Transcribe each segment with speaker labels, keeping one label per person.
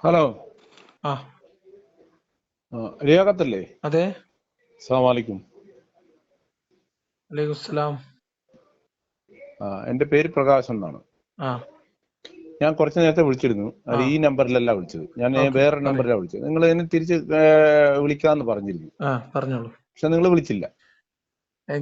Speaker 1: Hello.
Speaker 2: ആ
Speaker 1: റിയാഖത്തല്ലേ?
Speaker 2: അതെ.
Speaker 1: അസ്സലാമു അലൈക്കും.
Speaker 2: അലൈക്കും സലാം.
Speaker 1: എൻ്റെ പേര് പ്രകാശ് എന്നാണ്.
Speaker 2: ആ
Speaker 1: ഞാൻ കുറച്ച് നേരത്തെ വിളിച്ചിരുന്നു. അത്
Speaker 2: ആ
Speaker 1: ഈ നമ്പറിലല്ല വിളിച്ചത്, ഞാൻ
Speaker 2: ഓക്കെ,
Speaker 1: വേറെ
Speaker 2: പറയൂ.
Speaker 1: നമ്പറിലാണ് വിളിച്ചത്. നിങ്ങൾ എന്നെ തിരിച്ച് വിളിക്കാമെന്ന് പറഞ്ഞിരുന്നു,
Speaker 2: പറഞ്ഞോളൂ.
Speaker 1: പക്ഷെ നിങ്ങൾ വിളിച്ചില്ല.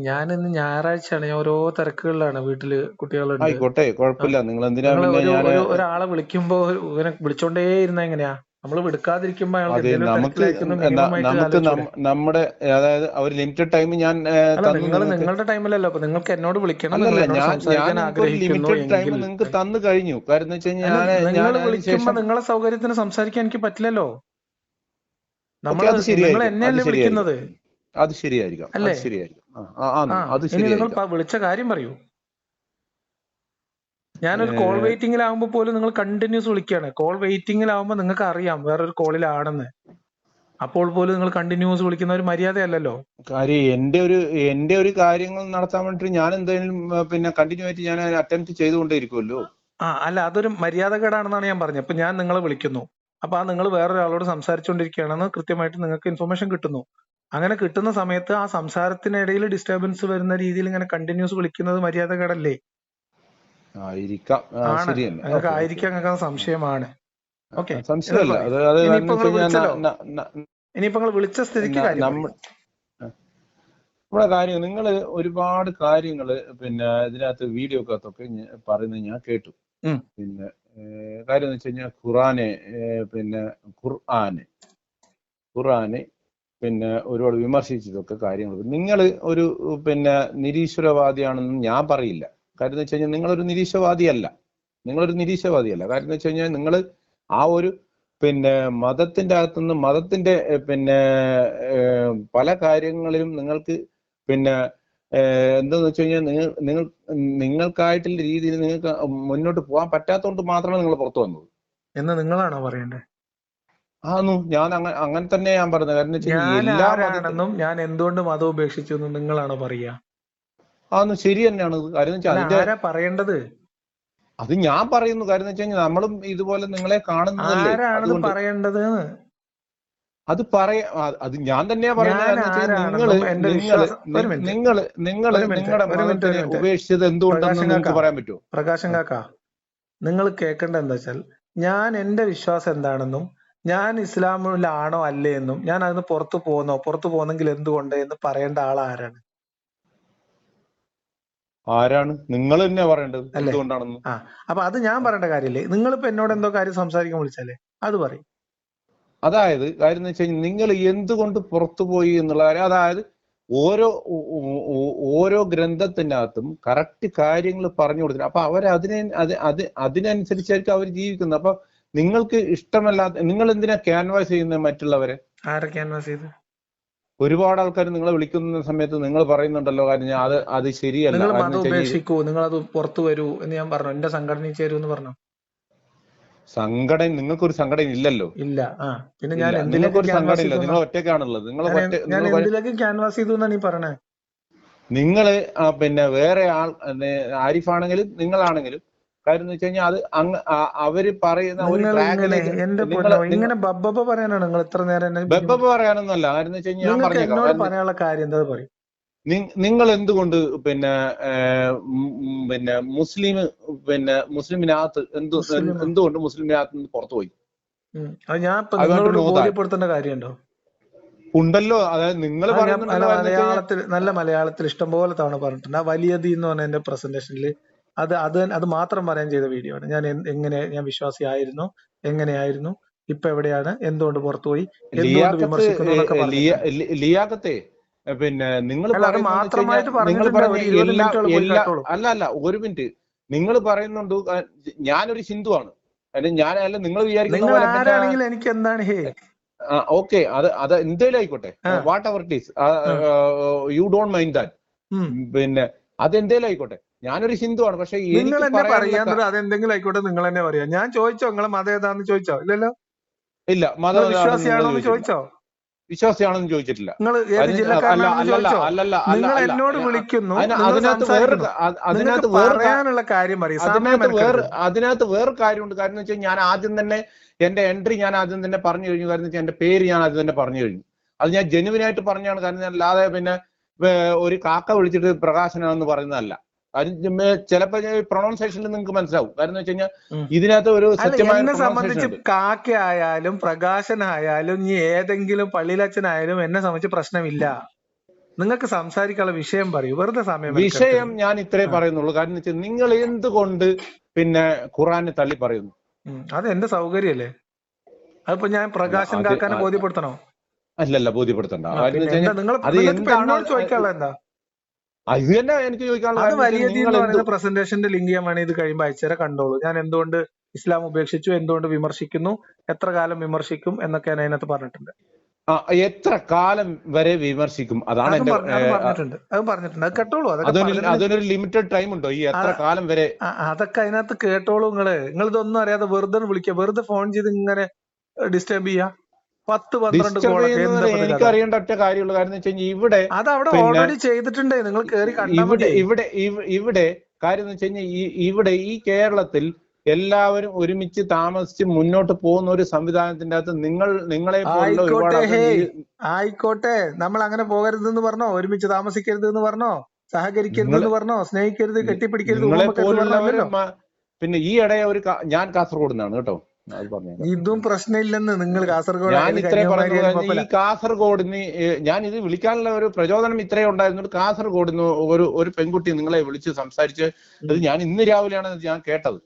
Speaker 2: ഞാനിന്ന് ഞായറാഴ്ചയാണ്, ഞാൻ ഓരോ തിരക്കുകളിലാണ്, വീട്ടില് കുട്ടികളുണ്ട്.
Speaker 1: ആയിക്കോട്ടെ,
Speaker 2: ആ
Speaker 1: കുഴപ്പമില്ല. നിങ്ങൾ എന്തിനാ
Speaker 2: നിങ്ങൾ
Speaker 1: പിന്നെ ഞാൻ
Speaker 2: ഒരാളെ വിളിക്കുമ്പോ ഇവനെ വിളിച്ചോണ്ടേ ഇരുന്ന എങ്ങനെയാ? നമ്മൾ വിളിക്കാതിരിക്കുമ്പോ അയാൾക്ക്
Speaker 1: അതെ,
Speaker 2: എന്തെങ്കിലും
Speaker 1: നമുക്ക്
Speaker 2: തിരക്കിലായിരിക്കുന്നു മിനിമം ആയിട്ട്
Speaker 1: നമുക്ക്
Speaker 2: ആലോചിച്ചൂടെ?
Speaker 1: നമ്മുടെ അതായത് ഒരു ലിമിറ്റഡ് ടൈം ഞാൻ
Speaker 2: അല്ല,
Speaker 1: തന്നു
Speaker 2: നിങ്ങൾ
Speaker 1: നിങ്ങൾക്ക്.
Speaker 2: നിങ്ങളുടെ ടൈമിലല്ലോ. അപ്പൊ നിങ്ങൾക്ക് എന്നോട് വിളിക്കണം, നിങ്ങൾ
Speaker 1: അല്ലല്ല,
Speaker 2: എന്നോട്
Speaker 1: ഞാൻ
Speaker 2: സംസാരിക്കാൻ
Speaker 1: നിങ്ങൾക്ക് ഒരു
Speaker 2: ആഗ്രഹിക്കുന്നു
Speaker 1: ലിമിറ്റഡ് ടൈം
Speaker 2: എങ്കിൽ.
Speaker 1: നിങ്ങൾക്ക് തന്നു കഴിഞ്ഞു. കാര്യം എന്ന് വെച്ച്
Speaker 2: അല്ല,
Speaker 1: കഴിഞ്ഞാൽ ഞാൻ
Speaker 2: നിങ്ങൾ
Speaker 1: അതിന്
Speaker 2: വിളിക്കുമ്പോ
Speaker 1: ശേഷം
Speaker 2: നിങ്ങളെ സൗകര്യത്തിന് സംസാരിക്കാൻ എനിക്ക് പറ്റില്ലല്ലോ.
Speaker 1: ഓക്കെ,
Speaker 2: നമ്മള്
Speaker 1: അത്
Speaker 2: നിങ്ങൾ
Speaker 1: ശരിയായിരിക്കും, അത്
Speaker 2: എന്നെയല്ലേ
Speaker 1: ശരിയായിരിക്കും,
Speaker 2: വിളിക്കുന്നത്,
Speaker 1: അത് ശരിയായിരിക്കും, അത്
Speaker 2: അല്ലേ?
Speaker 1: ശരിയായിരിക്കും.
Speaker 2: ആ
Speaker 1: അത്
Speaker 2: ഇനി നിങ്ങൾ
Speaker 1: ശരിയായിരിക്കാം.
Speaker 2: വിളിച്ച കാര്യം പറയൂ. ഞാനൊരു കോൾ വെയിറ്റിംഗിലാവുമ്പോൾ പോലും നിങ്ങൾ കണ്ടിന്യൂസ് വിളിക്കുകയാണ്. കോൾ വെയിറ്റിംഗിലാവുമ്പോൾ നിങ്ങൾക്ക് അറിയാം വേറൊരു കോളിലാണെന്ന്. അപ്പോൾ പോലും നിങ്ങൾ കണ്ടിന്യൂസ് വിളിക്കുന്ന ഒരു മര്യാദയല്ലല്ലോ.
Speaker 1: കാര്യം എന്റെ ഒരു കാര്യങ്ങൾ നടത്താൻ വേണ്ടിട്ട് ഞാൻ എന്തായാലും പിന്നെ കണ്ടിന്യൂ ആയിട്ട് ഞാൻ അറ്റംപ്റ്റ് ചെയ്തുകൊണ്ടേയിരിക്കുമല്ലോ.
Speaker 2: അല്ല, അതൊരു മര്യാദകേടാണെന്നാണ് ഞാൻ പറഞ്ഞത്. ഇപ്പൊ ഞാൻ നിങ്ങളെ വിളിക്കുന്നു, അപ്പൊ നിങ്ങൾ വേറൊരാളോട് സംസാരിച്ചുകൊണ്ടിരിക്കുകയാണെന്ന് കൃത്യമായിട്ട് നിങ്ങൾക്ക് ഇൻഫർമേഷൻ കിട്ടുന്നു. അങ്ങനെ കിട്ടുന്ന സമയത്ത് ആ സംസാരത്തിനിടയിൽ ഡിസ്റ്റർബൻസ് വരുന്ന രീതിയിൽ ഇങ്ങനെ കണ്ടിന്യൂസ് വിളിക്കുന്നത് മര്യാദകേടല്ലേ?
Speaker 1: ആയിരിക്കാം,
Speaker 2: ആണ്.
Speaker 1: ശരി തന്നെ.
Speaker 2: നിങ്ങൾക്ക്
Speaker 1: ഓക്കെ, ഓക്കെ.
Speaker 2: ആയിരിക്കാം, നിങ്ങൾക്ക് സംശയമാണ്. ഓക്കെ, എന്നിട്ട്
Speaker 1: സംശയമല്ല,
Speaker 2: പറയും.
Speaker 1: അത് കാരണം
Speaker 2: ഇനിയിപ്പോ
Speaker 1: വെച്ച്
Speaker 2: നിങ്ങൾ
Speaker 1: കഴിഞ്ഞാൽ
Speaker 2: വിളിച്ചല്ലോ, ഇനിയിപ്പോ നിങ്ങൾ വിളിച്ച സ്ഥിതിക്ക് കാര്യം പറയും.
Speaker 1: നമ്മുടെ കാര്യം നിങ്ങൾ ഒരുപാട് കാര്യങ്ങൾ പിന്നെ ഇതിനകത്ത് വീഡിയോക്കകത്തൊക്കെ പറയുന്നത് ഞാൻ കേട്ടു. പിന്നെ കാര്യം എന്ന് വെച്ച് കഴിഞ്ഞാൽ പിന്നെ ഖുർആന് പിന്നെ ഒരുപാട് വിമർശിച്ചതൊക്കെ കാര്യങ്ങൾ. നിങ്ങൾ ഒരു പിന്നെ നിരീശ്വരവാദിയാണെന്ന് ഞാൻ പറയില്ല. കാര്യം എന്ന് വെച്ച് കഴിഞ്ഞാൽ നിങ്ങളൊരു നിരീശ്വരവാദിയല്ല. കാര്യം എന്ന് വെച്ച് കഴിഞ്ഞാൽ നിങ്ങൾ ആ ഒരു പിന്നെ മതത്തിന്റെ അകത്തുനിന്ന് മതത്തിന്റെ പിന്നെ പല കാര്യങ്ങളിലും നിങ്ങൾക്ക് പിന്നെ എന്താന്ന് വെച്ച് കഴിഞ്ഞാൽ നിങ്ങൾക്കായിട്ടുള്ള രീതിയിൽ നിങ്ങൾക്ക് മുന്നോട്ട് പോകാൻ പറ്റാത്തതുകൊണ്ട് മാത്രമാണ് നിങ്ങൾ പുറത്തു വന്നത്
Speaker 2: എന്ന് നിങ്ങളാണോ പറയണ്ടേ?
Speaker 1: ഞാൻ അങ്ങനെ തന്നെ ഞാൻ പറഞ്ഞത്. കാരണം വെച്ച് കഴിഞ്ഞാൽ
Speaker 2: ഞാൻ
Speaker 1: എല്ലാ മതത്തിലും
Speaker 2: ആരാണെന്നും ഞാൻ എന്തുകൊണ്ട് മതം ഉപേക്ഷിച്ചു എന്നും നിങ്ങളാണോ പറയാ?
Speaker 1: ശരി തന്നെയാണ്. കാര്യം വെച്ചാൽ
Speaker 2: അല്ല,
Speaker 1: അതിന്റെ
Speaker 2: ആരാ പറയേണ്ടത്?
Speaker 1: അത് ഞാൻ പറയുന്നു. കാര്യം എന്ന് വെച്ച് കഴിഞ്ഞാൽ നമ്മളും ഇതുപോലെ നിങ്ങളെ കാണുന്നതല്ലേ,
Speaker 2: ആരാണത്
Speaker 1: അതുകൊണ്ട്
Speaker 2: പറയേണ്ടത്?
Speaker 1: അത് ഞാൻ തന്നെയാ പറയുന്നത്.
Speaker 2: ഞാൻ
Speaker 1: കാരണം വെച്ചാൽ
Speaker 2: ആരാണെന്നും എന്റെ വിശ്വാസം. ഒരു മിനിറ്റ്,
Speaker 1: നിങ്ങളുടെ
Speaker 2: ഒരു
Speaker 1: മതത്തിനെ
Speaker 2: മിനിറ്റ്.
Speaker 1: ഉപേക്ഷിച്ചത് എന്തുകൊണ്ടെന്ന്
Speaker 2: പ്രകാശൻ കാക്ക,
Speaker 1: നിങ്ങൾക്ക് പറയാൻ പറ്റുമോ?
Speaker 2: പ്രകാശൻ കാക്ക, നിങ്ങൾ കേൾക്കേണ്ടത് എന്താ വെച്ചാൽ, ഞാൻ എന്റെ വിശ്വാസം എന്താണെന്നും ഞാൻ ഇസ്ലാമിലാണോ അല്ലേ എന്നും ഞാൻ അതിന് പുറത്തു പോകുന്നെങ്കിൽ എന്തുകൊണ്ട് എന്ന് പറയേണ്ട ആൾ ആരാണ്?
Speaker 1: ആരാണ്? നിങ്ങൾ തന്നെ പറയേണ്ടത്
Speaker 2: അല്ലേ?
Speaker 1: എന്തുകൊണ്ടാണെന്ന്.
Speaker 2: അപ്പൊ അത് ഞാൻ പറയേണ്ട കാര്യമില്ലേ? നിങ്ങളിപ്പോ എന്നോട് എന്തോ കാര്യം സംസാരിക്കാൻ വിളിച്ചല്ലേ, അത് പറയും.
Speaker 1: അതായത് കാര്യം എന്ന് വെച്ച് കഴിഞ്ഞാൽ നിങ്ങൾ എന്തുകൊണ്ട് പുറത്തുപോയി എന്നുള്ള കാര്യം, അതായത് ഓരോ ഓരോ ഗ്രന്ഥത്തിനകത്തും കറക്റ്റ് കാര്യങ്ങൾ പറഞ്ഞു കൊടുത്തിട്ട് അപ്പൊ അതിനനുസരിച്ചായിരിക്കും അവർ ജീവിക്കുന്നത്. അപ്പൊ നിങ്ങൾക്ക് ഇഷ്ടമല്ലാത്ത നിങ്ങൾ എന്തിനാ ക്യാൻവാസ് ചെയ്യുന്നത് മറ്റുള്ളവരെ?
Speaker 2: ആരെ ക്യാൻവാസ് ചെയ്ത്?
Speaker 1: ഒരുപാട് ആൾക്കാർ നിങ്ങളെ വിളിക്കുന്ന സമയത്ത് നിങ്ങൾ പറയുന്നുണ്ടല്ലോ, കാര്യം അത് ശരിയല്ല.
Speaker 2: നിങ്ങൾ
Speaker 1: കാരണം
Speaker 2: മതം
Speaker 1: വെച്ച് കഴിഞ്ഞാൽ
Speaker 2: ഉപേക്ഷിക്കൂ, നിങ്ങൾ അത് പുറത്തു വരൂ എന്ന് ഞാൻ പറഞ്ഞു, എന്റെ സംഘടനയിൽ ചേരൂ എന്ന് പറഞ്ഞു.
Speaker 1: നിങ്ങൾക്കൊരു സംഘടന ഇല്ലല്ലോ.
Speaker 2: ഇല്ല. പിന്നെ ഞാൻ
Speaker 1: ഇല്ല,
Speaker 2: എന്തിലേക്ക്
Speaker 1: നിങ്ങൾക്കൊരു സംഘടന
Speaker 2: ക്യാൻവാസ്
Speaker 1: ഇല്ല.
Speaker 2: ചെയ്തു?
Speaker 1: നിങ്ങൾ ഒറ്റയ്ക്കാണുള്ളത്.
Speaker 2: ഞാൻ എന്തിലേക്ക് ക്യാൻവാസ് ചെയ്തു എന്നാണ് നീ പറയണേ?
Speaker 1: നിങ്ങള് പിന്നെ വേറെ ആരിഫാണെങ്കിലും നിങ്ങളാണെങ്കിലും കാര്യം എന്ന് വെച്ച് കഴിഞ്ഞാൽ അത് അവര് പറയുന്ന ഒരു ട്രാക്കിലേക്ക്
Speaker 2: എന്റെ പൊന്നോ, ഇങ്ങനെ ബബ്ബ പറയാനാണ് നിങ്ങൾ ഇത്ര നേരം?
Speaker 1: ബബ്ബ പറയാനൊന്നല്ല. കാര്യം എന്ന് വെച്ച് കഴിഞ്ഞാൽ ഞാൻ
Speaker 2: നിങ്ങൾക്ക് എന്നോട്
Speaker 1: പറഞ്ഞേക്കാം.
Speaker 2: പറയാനുള്ള കാര്യം എന്താ പറയും?
Speaker 1: നിങ്ങൾ എന്തുകൊണ്ട് പിന്നെ മുസ്ലിമിനകത്ത് എന്തുകൊണ്ട് മുസ്ലിമിനകത്ത് നിന്ന് പുറത്തു പോയി?
Speaker 2: അത് ഞാൻ ഇപ്പൊ നിങ്ങളോട് ബോധ്യപ്പെടുത്തേണ്ട കാര്യമുണ്ടോ?
Speaker 1: ഉണ്ടല്ലോ. അതായത് നിങ്ങൾ പറയുന്നുണ്ടല്ലോ.
Speaker 2: നല്ല മലയാളത്തിൽ ഇഷ്ടംപോലെ തവണ പറഞ്ഞിട്ടുണ്ട്. ആ വലിയതി എന്ന് പറഞ്ഞ എന്റെ പ്രസന്റേഷനിൽ അത് മാത്രം പറയാൻ ചെയ്ത വീഡിയോ ആണ്. ഞാൻ വിശ്വാസിയായിരുന്നു, എങ്ങനെയായിരുന്നു, ഇപ്പൊ എവിടെയാണ്, എന്തുകൊണ്ട് പുറത്തുപോയി, എന്തുകൊണ്ട് വിമർശിക്കുന്നു എന്നൊക്കെ പറഞ്ഞിട്ടുണ്ട്.
Speaker 1: ലിയാഖത്തെ പിന്നെ നിങ്ങൾ
Speaker 2: അത് മാത്രമായിട്ട്
Speaker 1: അല്ല ഒരു മിനിറ്റ്. നിങ്ങൾ പറയുന്നുണ്ട് ഞാനൊരു ഹിന്ദുവാണ്. ഞാനല്ല നിങ്ങൾ വിചാരിക്കുന്ന പോലെ.
Speaker 2: ആരാണെങ്കിലും എനിക്ക് എന്താണ്?
Speaker 1: ഓക്കെ, അത് എന്തേലും ആയിക്കോട്ടെ, what ever it is, you don't mind that. പിന്നെ അതെന്തേലും ആയിക്കോട്ടെ, ഞാനൊരു ഹിന്ദുവാണ്. പക്ഷെ
Speaker 2: നിങ്ങൾ എന്നെ പറയാൻ അതെന്തെങ്കിലും ആയിക്കോട്ടെ, നിങ്ങൾ എന്നെ പറയാ. ഞാൻ ചോദിച്ചോ നിങ്ങളെ മതം ഏതാന്ന് ചോദിച്ചോ? ഇല്ലല്ലോ.
Speaker 1: ഇല്ല, മതം
Speaker 2: വിശ്വാസിയാണോ എന്ന് ചോദിച്ചോ?
Speaker 1: വിശ്വാസിയാണെന്ന് ചോദിച്ചിട്ടില്ല.
Speaker 2: നിങ്ങൾ ഏത്
Speaker 1: അല്ല
Speaker 2: ജില്ലക്കാരനാണെന്ന്
Speaker 1: അല്ലല്ല
Speaker 2: ചോദിച്ചോ?
Speaker 1: അല്ലല്ല
Speaker 2: നിങ്ങൾ
Speaker 1: അല്ല
Speaker 2: എന്നോട് വിളിക്കുന്നു, നിങ്ങൾ
Speaker 1: അതിനകത്ത് വേറെ
Speaker 2: സംസാരിക്കുന്നു, നിങ്ങൾക്ക്
Speaker 1: അതിനകത്ത് വേറെ
Speaker 2: പറയാനുള്ള കാര്യം പറയും, സമയം
Speaker 1: അതിനകത്ത് വേറെ കാര്യമുണ്ട്. കാര്യം എന്ന് വെച്ചാൽ ഞാൻ ആദ്യം തന്നെ എന്റെ എൻട്രി ഞാൻ ആദ്യം തന്നെ പറഞ്ഞു കഴിഞ്ഞു. കാരണം വെച്ചാൽ എന്റെ പേര് ഞാൻ ആദ്യം തന്നെ പറഞ്ഞു കഴിഞ്ഞു. അത് ഞാൻ ജെനുവിനായിട്ട് പറഞ്ഞാണ്. കാരണം ഞാൻ അല്ലാതെ പിന്നെ ഒരു കാക്ക വിളിച്ചിട്ട് പ്രകാശനാണെന്ന് പറയുന്നതല്ല. അതിന് ചിലപ്പോ പ്രൊണൗൺസിയേഷനിൽ നിങ്ങൾക്ക് മനസ്സിലാവും. കാരണം എന്ന് വെച്ച് കഴിഞ്ഞാൽ ഇതിനകത്ത് ഒരു സത്യമായ
Speaker 2: എന്നെ
Speaker 1: പ്രൊണൗൺസിയേഷൻ
Speaker 2: സംബന്ധിച്ച്
Speaker 1: ഉണ്ട്.
Speaker 2: കാക്കയായാലും പ്രകാശനായാലും ഇനി ഏതെങ്കിലും പള്ളിയിലച്ഛനായാലും എന്നെ സംബന്ധിച്ച് പ്രശ്നമില്ല. നിങ്ങൾക്ക് സംസാരിക്കാനുള്ള വിഷയം പറയൂ, വെറുതെ സമയം
Speaker 1: വിഷയം ഞാൻ ഇത്രേ പറയുന്നുള്ളൂ. കാരണം എന്ന് വെച്ചാൽ നിങ്ങൾ എന്തുകൊണ്ട് പിന്നെ ഖുറാനെ തള്ളി പറയുന്നു?
Speaker 2: അത് എന്റെ സൗകര്യല്ലേ? അതിപ്പോ ഞാൻ പ്രകാശൻ കാക്കാനെ ബോധ്യപ്പെടുത്തണോ?
Speaker 1: അല്ലല്ല, ബോധ്യപ്പെടുത്തണ്ട.
Speaker 2: എന്നോട് ചോദിക്കാനുള്ള എന്താ?
Speaker 1: ഇത് തന്നെ എനിക്ക് ചോദിക്കാനുള്ള
Speaker 2: അത് വലിയ പ്രസന്റേഷന്റെ ലിങ്ക് ഞാൻ വേണേ ഇത് കഴിയുമ്പോൾ അയച്ചുതരാം, കണ്ടോളൂ. ഞാൻ എന്തുകൊണ്ട് ഇസ്ലാം ഉപേക്ഷിച്ചു, എന്തുകൊണ്ട് വിമർശിക്കുന്നു, എത്ര കാലം വിമർശിക്കും എന്നൊക്കെ ഞാൻ അതിനകത്ത് പറഞ്ഞിട്ടുണ്ട്.
Speaker 1: എത്ര കാലം വരെ വിമർശിക്കും? അതാണ്
Speaker 2: പറഞ്ഞിട്ടുണ്ട്. അത് കേട്ടോളൂ.
Speaker 1: അതിനൊരു ലിമിറ്റഡ് ടൈം ഉണ്ടോ? ഈ എത്ര കാലം വരെ?
Speaker 2: അതൊക്കെ അതിനകത്ത് കേട്ടോളൂ. നിങ്ങൾ ഇതൊന്നും അറിയാതെ വെറുതെ വിളിക്കുക, വെറുതെ ഫോൺ ചെയ്ത് ഇങ്ങനെ ഡിസ്റ്റർബ് ചെയ്യാ. 10-12
Speaker 1: എനിക്ക് അറിയേണ്ട ഒറ്റ കാര്യമുള്ള കാര്യം എന്ന് വെച്ച് കഴിഞ്ഞാൽ ഇവിടെ
Speaker 2: അത് അവിടെ ഓൾറെഡി ചെയ്തിട്ടുണ്ട്. നിങ്ങൾ കേറി
Speaker 1: ഇവിടെ കാര്യം എന്ന് വെച്ച് കഴിഞ്ഞാൽ ഇവിടെ ഈ കേരളത്തിൽ എല്ലാവരും ഒരുമിച്ച് താമസിച്ച് മുന്നോട്ട് പോകുന്ന ഒരു സംവിധാനത്തിന്റെ അകത്ത് നിങ്ങളെ
Speaker 2: ആയിക്കോട്ടെ, നമ്മൾ അങ്ങനെ പോകരുതെന്ന് പറഞ്ഞോ? ഒരുമിച്ച് താമസിക്കരുതെന്ന് പറഞ്ഞോ? സഹകരിക്കരുതെന്ന് പറഞ്ഞോ? സ്നേഹിക്കരുത്, കെട്ടിപ്പിടിക്കരുത്?
Speaker 1: പിന്നെ ഈ ഇടയെ ഞാൻ കാസർഗോഡ് നിന്നാണ് കേട്ടോ.
Speaker 2: ഇതും പ്രശ്നമില്ലെന്ന് നിങ്ങൾ കാസർഗോഡ്.
Speaker 1: ഞാൻ ഇത്രേ പറഞ്ഞു. ഈ കാസർഗോഡിന് ഞാൻ ഇത് വിളിക്കാനുള്ള ഒരു പ്രചോദനം ഇത്രേ ഉണ്ടായിരുന്നു. കാസർഗോഡിന് ഒരു പെൺകുട്ടി നിങ്ങളെ വിളിച്ച് സംസാരിച്ച് അത് ഞാൻ ഇന്ന് രാവിലെയാണ് ഞാൻ കേട്ടത്.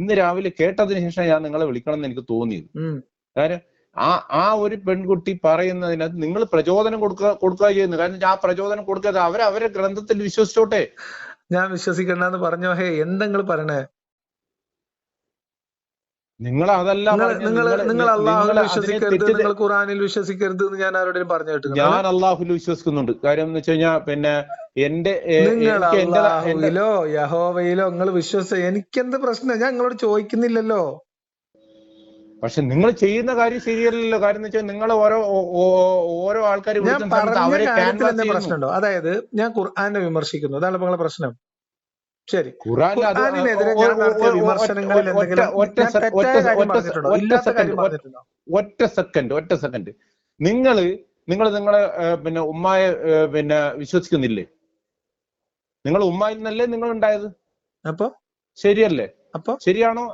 Speaker 1: ഇന്ന് രാവിലെ കേട്ടതിന് ശേഷം ഞാൻ നിങ്ങളെ വിളിക്കണം എന്ന് എനിക്ക് തോന്നിയത്. കാര്യം ആ ഒരു പെൺകുട്ടി പറയുന്നതിനകത്ത് നിങ്ങൾ പ്രചോദനം കൊടുക്കുക ചെയ്യുന്നു. കാരണം ആ പ്രചോദനം കൊടുക്കാതെ അവരെ ഗ്രന്ഥത്തിൽ വിശ്വസിച്ചോട്ടെ.
Speaker 2: ഞാൻ വിശ്വസിക്കണ്ടെന്ന് പറഞ്ഞോ? എന്തെങ്കിലും പറയണേ?
Speaker 1: നിങ്ങൾ അതല്ല,
Speaker 2: നിങ്ങൾ അള്ളാഹുവിൽ വിശ്വസിക്കരുത്, നിങ്ങൾ ഖുറാനിൽ വിശ്വസിക്കരുത് എന്ന് ഞാൻ ആരോടും പറഞ്ഞു കേട്ടു.
Speaker 1: ഞാൻ അള്ളാഹുൽ വിശ്വസിക്കുന്നുണ്ട്. കാര്യം എന്ന് വെച്ച് കഴിഞ്ഞാൽ പിന്നെ
Speaker 2: നിങ്ങൾ അള്ളാഹുവിലോ യഹോവയിലോ നിങ്ങൾ എനിക്കെന്ത് പ്രശ്നം? ഞാൻ നിങ്ങളോട് ചോദിക്കുന്നില്ലല്ലോ.
Speaker 1: പക്ഷെ നിങ്ങൾ ചെയ്യുന്ന കാര്യം ശരിയല്ലല്ലോ. കാര്യം എന്ന് വെച്ചാൽ നിങ്ങൾ ഓരോ ആൾക്കാർ
Speaker 2: പ്രശ്നമുണ്ടോ? അതായത് ഞാൻ ഖുർആനെ വിമർശിക്കുന്നു, അതാണ് നിങ്ങളെ പ്രശ്നം. ശരി, ഖുർആനിനെതിരെ ഞാൻ നടത്തിയ വിമർശനങ്ങളിൽ എന്തെങ്കിലും
Speaker 1: ഒറ്റ സെക്കൻഡ് നിങ്ങളെ പിന്നെ ഉമ്മായെ പിന്നെ വിശ്വസിക്കുന്നില്ലേ? നിങ്ങൾ ഉമ്മായിൽ നിന്നല്ലേ നിങ്ങൾ ഉണ്ടായത്?
Speaker 2: അപ്പൊ
Speaker 1: ശരിയല്ലേ? അപ്പൊ ശരിയാണോ?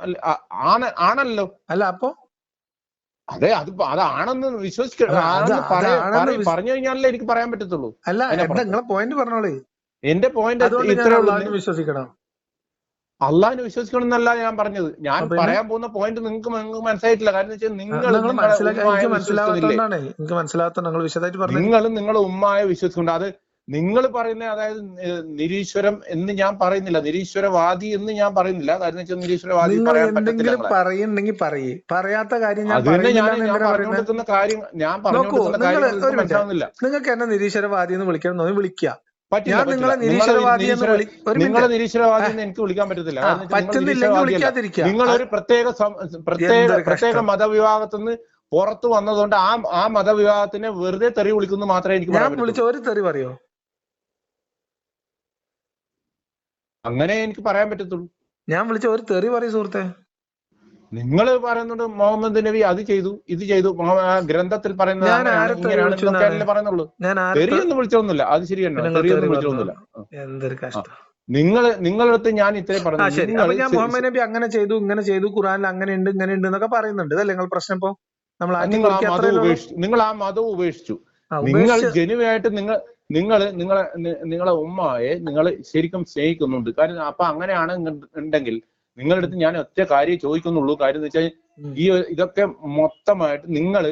Speaker 1: ആണല്ലോ.
Speaker 2: അല്ല അപ്പൊ
Speaker 1: അതെ, അതാണെന്ന് പറഞ്ഞു കഴിഞ്ഞാലേ എനിക്ക് പറയാൻ പറ്റത്തുള്ളൂ.
Speaker 2: അല്ല, നിങ്ങളെ പോയിന്റ് പറഞ്ഞോളൂ.
Speaker 1: എന്റെ പോയിന്റ് ഇത്രേ ഉള്ളൂ.
Speaker 2: വിശ്വസിക്കണം,
Speaker 1: അള്ളാഹിനെ വിശ്വസിക്കണം എന്നല്ല ഞാൻ പറഞ്ഞത്. ഞാൻ പറയാൻ പോകുന്ന പോയിന്റ് നിങ്ങൾക്ക് മനസ്സിലായിട്ടില്ല. കാരണം വെച്ചാൽ നിങ്ങളും നിങ്ങളെ ഉമ്മായെ വിശ്വസിക്കുന്നുണ്ട്. അത് നിങ്ങൾ പറയുന്ന, അതായത് നിരീശ്വരം എന്ന് ഞാൻ പറയുന്നില്ല, നിരീശ്വരവാദി എന്ന് ഞാൻ പറയുന്നില്ല. കാര്യം വെച്ചാൽ നിരീശ്വരവാദി
Speaker 2: പറയുന്നെങ്കിൽ പറയാത്ത കാര്യം ഞാൻ
Speaker 1: പറഞ്ഞുകൊടുക്കുന്ന കാര്യം മനസ്സിലാവുന്നില്ല.
Speaker 2: നിങ്ങൾക്ക് എന്നെ നിരീശ്വരവാദി എന്ന് വിളിക്കണം, വിളിക്കുക.
Speaker 1: നിങ്ങളെ നിരീശ്വരവാദി എന്ന് എനിക്ക് വിളിക്കാൻ പറ്റത്തില്ല. നിങ്ങളൊരു പ്രത്യേക മതവിഭാഗത്തിൽ നിന്ന് പുറത്തു വന്നതുകൊണ്ട് ആ മതവിഭാഗത്തിനെ വെറുതെ തെറി വിളിക്കുന്നു മാത്രമേ എനിക്ക് പറയാൻ പറ്റൂ.
Speaker 2: ഒരു തെറി പറയോ?
Speaker 1: അങ്ങനെ എനിക്ക് പറയാൻ പറ്റത്തുള്ളൂ.
Speaker 2: ഞാൻ വിളിച്ച ഒരു തെറി പറയൂ സുഹൃത്തെ.
Speaker 1: നിങ്ങൾ പറയുന്നുണ്ട് മുഹമ്മദ് നബി അത് ചെയ്തു ഇത് ചെയ്തു, ഗ്രന്ഥത്തിൽ പറയുന്നത് പറയുന്നുള്ളൂ. തെറിയൊന്നും വിളിച്ചൊന്നുമില്ല. അത് ശരിയല്ല, തെറിയൊന്നും വിളിച്ചൊന്നുമില്ല. നിങ്ങളടുത്ത് ഞാൻ ഇത്രേ പറഞ്ഞു.
Speaker 2: ഞാൻ മുഹമ്മദ് നബി അങ്ങനെ ചെയ്തു ഇങ്ങനെ ചെയ്തു, ഖുറാനിൽ അങ്ങനെ ഉണ്ട് ഇങ്ങനെ ഉണ്ട് എന്നൊക്കെ പറയുന്നുണ്ട്. അതല്ലേ നിങ്ങൾ പ്രശ്നം? ഇപ്പൊ
Speaker 1: നിങ്ങൾ ആ മതം ഉപേക്ഷിച്ചു. നിങ്ങൾ ജനുവായിട്ട് നിങ്ങളെ ഉമ്മയെ നിങ്ങൾ ശരിക്കും സ്നേഹിക്കുന്നുണ്ട്. കാര്യം അപ്പൊ അങ്ങനെയാണ് ഉണ്ടെങ്കിൽ നിങ്ങളുടെ അടുത്ത് ഞാൻ ഒറ്റ കാര്യം ചോദിക്കുന്നുള്ളൂ. കാര്യം എന്ന് വെച്ചാൽ ഇതൊക്കെ മൊത്തമായിട്ട് നിങ്ങൾ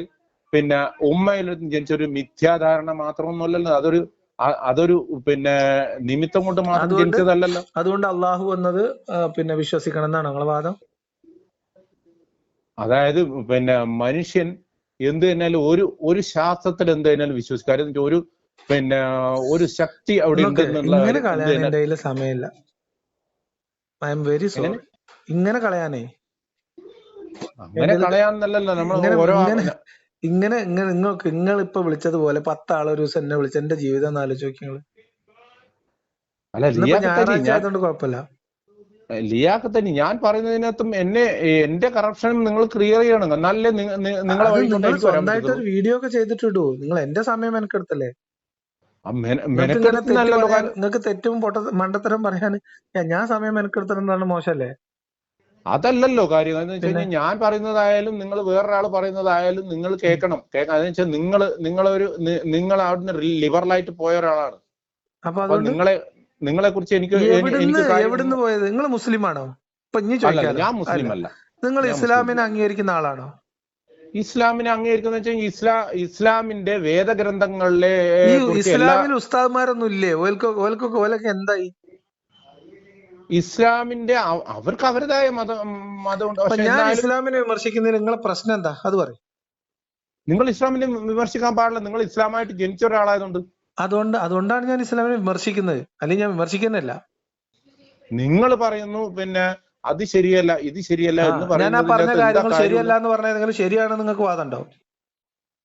Speaker 1: പിന്നെ ഉമ്മയിൽ ജനിച്ചൊരു മിഥ്യാധാരണ മാത്രമൊന്നുമല്ലല്ലോ. അതൊരു പിന്നെ നിമിത്തം കൊണ്ട് മാത്രം ജനിച്ചതല്ലല്ലോ.
Speaker 2: അതുകൊണ്ട് അള്ളാഹു വന്നത് പിന്നെ വിശ്വസിക്കണം എന്നാണ് നിങ്ങളെ വാദം?
Speaker 1: അതായത് പിന്നെ മനുഷ്യൻ എന്ത് തന്നെയാലും ഒരു ശാസ്ത്രത്തിൽ എന്ത് തന്നെയാലും വിശ്വസിക്കാരും ഒരു ശക്തി അവിടെ
Speaker 2: ഉണ്ടെന്നുള്ള സമയമില്ല. I am very sorry. ഇങ്ങനെ കളയാനേ
Speaker 1: അങ്ങനെ കളയാന്നല്ലല്ലോ നമ്മൾ ഓരോ
Speaker 2: ഇങ്ങനെ നിങ്ങൾ ഇപ്പൊ വിളിച്ചതുപോലെ 10 ആള് ഒരു ദിവസം എന്നെ വിളിച്ച് എന്റെ ജീവിതം ഒന്ന് ആലോചിച്ച് നോക്കി നിങ്ങള്.
Speaker 1: അല്ല
Speaker 2: ഇന്നിപ്പോ
Speaker 1: ലിയാഖത്ത് അലി,
Speaker 2: ഞായറാഴ്ച
Speaker 1: ഞാൻ
Speaker 2: ആയതുകൊണ്ട് കുഴപ്പമില്ല.
Speaker 1: ലിയാഖത്ത് അലി, ഞാൻ പറയുന്നതിനകത്തും എന്റെ കറപ്ഷനും നിങ്ങൾ ക്ലിയർ ചെയ്യണം, എന്നാലേ നിങ്ങളെ
Speaker 2: അത്
Speaker 1: വഴിക്കോട്ട്
Speaker 2: നിങ്ങൾ
Speaker 1: എനിക്ക് വരാൻ
Speaker 2: സ്വന്തമായിട്ട്
Speaker 1: പറ്റത്തുള്ളൂ.
Speaker 2: ഒരു വീഡിയോ ഒക്കെ ചെയ്തിട്ടിടൂ. നിങ്ങൾ എന്റെ സമയം മെനക്കെടുത്തല്ലേ? നിങ്ങൾക്ക് ഇങ്ങനെ തെറ്റ്
Speaker 1: മെനക്കെടുത്തുന്നല്ലോ
Speaker 2: പറയാൻ,
Speaker 1: കാര്യം.
Speaker 2: നിങ്ങൾക്ക് തെറ്റും മണ്ടത്തരം പറയാൻ ഞാൻ സമയം മെനക്കെടുത്തതെന്നാണ് മോശമല്ലേ?
Speaker 1: അതല്ലല്ലോ കാര്യം. എന്ന് വെച്ച്
Speaker 2: പിന്നെ
Speaker 1: കഴിഞ്ഞാൽ ഞാൻ പറയുന്നതായാലും നിങ്ങൾ വേറൊരാൾ പറയുന്നതായാലും നിങ്ങൾ കേൾക്കണം. അതെന്ന് വെച്ചാൽ നിങ്ങൾ അവിടുന്ന് ലിബറലായിട്ട് പോയ ഒരാളാണ്.
Speaker 2: അപ്പൊ
Speaker 1: അപ്പൊ
Speaker 2: അതുകൊണ്ട്
Speaker 1: നിങ്ങളെ കുറിച്ച് എനിക്ക് കാര്യം
Speaker 2: എവിടുന്ന് പോയത്? നിങ്ങൾ മുസ്ലിമാണോ? ഇപ്പൊ ഇനി
Speaker 1: അല്ലല്ല,
Speaker 2: ചോദിക്കാലോ.
Speaker 1: ഞാൻ
Speaker 2: അല്ല,
Speaker 1: മുസ്ലിം അല്ല.
Speaker 2: നിങ്ങൾ
Speaker 1: ഞാൻ മുസ്ലിം
Speaker 2: ഇസ്ലാമിനെ
Speaker 1: അല്ല.
Speaker 2: അംഗീകരിക്കുന്ന ആളാണോ?
Speaker 1: ഇസ്ലാമിനെ അംഗീകരിക്കുന്ന വെച്ചാൽ ഇസ്ലാമിന്റെ വേദഗ്രന്ഥങ്ങളിലെ
Speaker 2: ഈ
Speaker 1: കുറിച്ച്
Speaker 2: ഇസ്ലാമിൽ ഉസ്താദ്മാരൊന്നും ഇല്ലേ? ഓലൊക്കെ എന്തായി?
Speaker 1: ഇസ്ലാമിന്റെ അവർക്ക് അവരുടേതായ മതമുണ്ട്.
Speaker 2: അപ്പൊ
Speaker 1: പക്ഷെ
Speaker 2: ഞാൻ
Speaker 1: എന്നാലും
Speaker 2: ഇസ്ലാമിനെ വിമർശിക്കുന്നതിൽ നിങ്ങളെ പ്രശ്നം എന്താ? അത് പറയും.
Speaker 1: നിങ്ങൾ ഇസ്ലാമിനെ വിമർശിക്കാൻ പാടില്ല. നിങ്ങൾ ഇസ്ലാമായിട്ട് ജനിച്ച ഒരാളായതുകൊണ്ട്.
Speaker 2: അതുകൊണ്ടാണ് ഞാൻ ഇസ്ലാമിനെ വിമർശിക്കുന്നത്. അല്ലെങ്കിൽ ഞാൻ വിമർശിക്കുന്നില്ല.
Speaker 1: നിങ്ങൾ പറയുന്നു അത് ശരിയല്ല, ഇത് ശരിയല്ല എന്ന്
Speaker 2: ഞാൻ ആ
Speaker 1: പറയുന്നതിന്റെ
Speaker 2: പറഞ്ഞ
Speaker 1: അകത്ത് എന്താ
Speaker 2: കാര്യങ്ങൾ ശരിയല്ല
Speaker 1: കാര്യമുള്ളത്?
Speaker 2: എന്ന് പറഞ്ഞാൽ ശരിയാണെന്ന് നിങ്ങൾക്ക് വാദമുണ്ടോ?